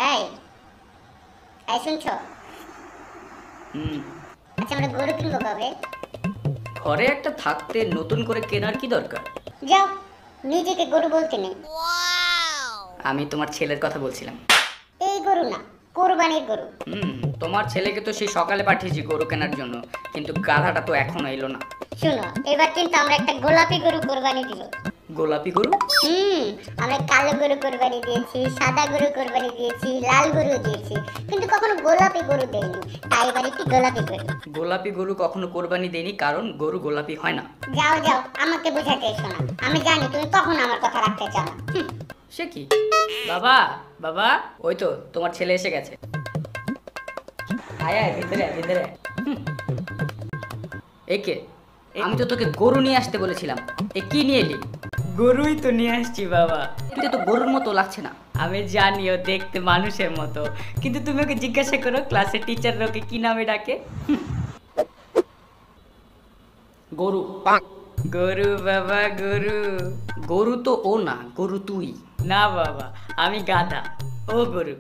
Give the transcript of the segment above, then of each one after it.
এই এই শুনছো? আচ্ছা আমরা গরু কিনবো কবে? ঘরে একটা থাকতে নতুন করে কেনার কি দরকার? যাও, নিজেকে গরু বলতে নেই। আমি তোমার ছেলের কথা বলছিলাম। এই গরু না, কোরবানির গরু। তোমার ছেলেকে তো সেই সকালে পাঠিয়েছি গরু কেনার জন্য, কিন্তু গাধাটা তো এখনো এলো না। শুনো, এবার কিন্তু আমরা একটা গোলাপি গরু কোরবানি দিব। গোলাপি গরু? আমরা কালো গরু কোরবানি দিয়েছি, সাদা গরু কোরবানি দিয়েছি, লাল গরু দিয়েছি, কিন্তু কখনো গোলাপি গরু দেইনি। তাই এবার একটি গোলাপি গরু। গোলাপি গরু কখনো কোরবানি দেয়নি, কারণ গরু গোলাপি হয় না। যাও যাও, আমাকে বোঝাতে এসো না। আমি জানি তুমি কখনো আমার কথা রাখতে চাও না। সে কি? বাবা বাবা, ওই তো তোমার ছেলে এসে গেছে। আয় আয়, ভিতরে আয়, ভিতরে আয়। একে, আমি তো তোকে গরু নিয়ে আসতে বলেছিলাম, এ কি নিয়ে এলি? গরুই তো নিয়ে আসছি বাবা। কিন্তু তো গরুর মতো লাগছে না। আমি জানি ও দেখতে মানুষের মতো, কিন্তু তুমি ওকে জিজ্ঞাসা করো ক্লাসের টিচাররা ওকে কি নামে ডাকে। গরু। গরু বাবা, গরু। গরু তো ও না, গরু তুই। না বাবা, আমি গাধা, ও গরু।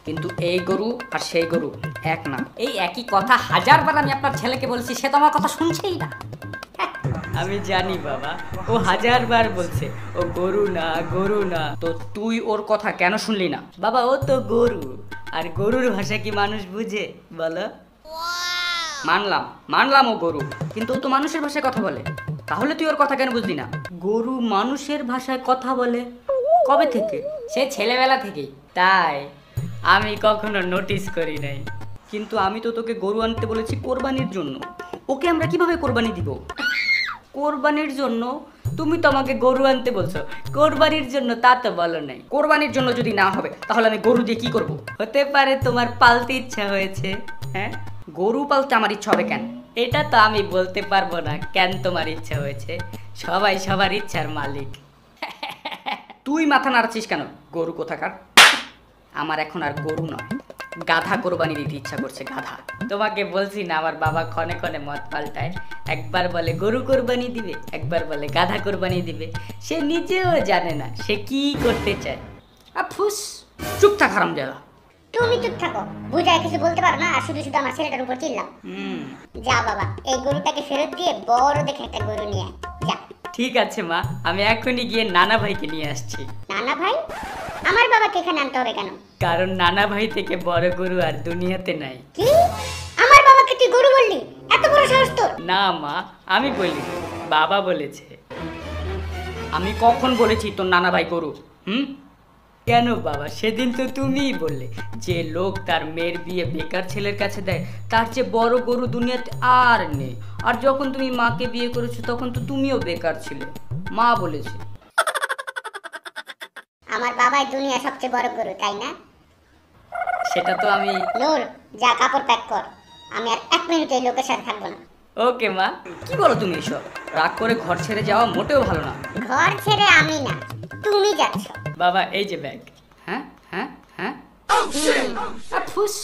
কিন্তু এই গরু আর সেই গরু এক না। এই একই কথা হাজারবার আমি আপনার ছেলেকে বলছি, সে তো আমার কথা শুনছেই না। আমি জানি বাবা, ও হাজারবার বলছে ও গরু না, গরু না। তো তুই ওর কথা কেন শুনলি না? বাবা ও তো গরু, আর গরুর ভাষা কি মানুষ বুঝে বলো? মানলাম মানলাম ও গরু, কিন্তু ও তো মানুষের ভাষায় কথা বলে। তাহলে তুই ওর কথা কেন বুঝলি না? গরু মানুষের ভাষায় কথা বলে কবে থেকে? সে ছেলেবেলা থেকেই। তাই আমি কখনো নোটিস করি নাই। কিন্তু আমি তো তোকে গরু আনতে বলেছি কোরবানির জন্য। ওকে আমরা কিভাবে কোরবানি দিব? কোরবানির জন্য? তুমি তো আমাকে গরু আনতে বলছো, কোরবানির জন্য তা তো বলো নাই। কোরবানির জন্য যদি না হবে, তাহলে আমি গরু দিয়ে কি করব? হতে পারে তোমার পালতে ইচ্ছা হয়েছে। হ্যাঁ, গরু পালতে আমার ইচ্ছা হবে কেন? এটা তো আমি বলতে পারবো না কেন তোমার ইচ্ছা হয়েছে। সবাই সবার ইচ্ছার মালিক। তুই মাথা নাড়াচ্ছিস কেন? গরু কোথাকার। আমার এখন আর গরু নয়, গাধা কোরবানি দিতে ইচ্ছা করছে, গাধা। তোমাকে বলছি না আমার বাবা ক্ষণে ক্ষণে মত পাল্টায়। একবার বলে গরু কোরবানি দিবে, একবার বলে গাধা কোরবানি দিবে। সে নিজেও জানে না সে কি করতে চায়। আফুস, চুপ থাক হারামজাদা। তুমি চুপ থাকো, বুঝায় কিছু বলতে পারো না, আর শুধু শুধু আমার ছেলেটার উপর চিল্লাও। যা বাবা, এই গরুটাকে ফেরত দিয়ে বড় দেখে একটা গরু নিয়ে আয়, যা। ঠিক আছে মা, আমি এখনই গিয়ে নানা ভাইকে নিয়ে আসছি। নানা ভাই? আমার বাবাকে এখানে আনতে হবে কেন? কারণ নানা ভাই থেকে বড় গরু আর দুনিয়াতে নাই। কি? আমার বাবাকে তুই গরু বললি? এত বড় সাহস তোর? না মা, আমি বলি, বাবা বলেছে। আমি কখন বলেছি তোর নানা ভাই গরু? কেন বাবা, সেদিন তো তুমিই বললে যে লোক তার মেয়ের বিয়ে বেকার ছেলের কাছে দেয়, তার চেয়ে বড় গরু দুনিয়াতে আর নেই। আর যখন তুমি মাকে বিয়ে করেছো তখন তো তুমিও বেকার ছিলে, মা বলেছে। আমার বাবাই দুনিয়া সবচেয়ে বড় গরু, তাই না? সেটা তো আমি। নূর, যা কাপড় প্যাক কর, আমি আর 1 মিনিট এই লোকের সাথে থাকবো না। ওকে মা। কি বলো তুমি এসব? রাগ করে ঘর ছেড়ে যাওয়া মোটেও ভালো না। ঘর ছেড়ে আমি না, তুমি যাচ্ছ। বাবা এই যে ব্যাগ। হ্যাঁ হ্যাঁ হ্যাঁ। আফুস।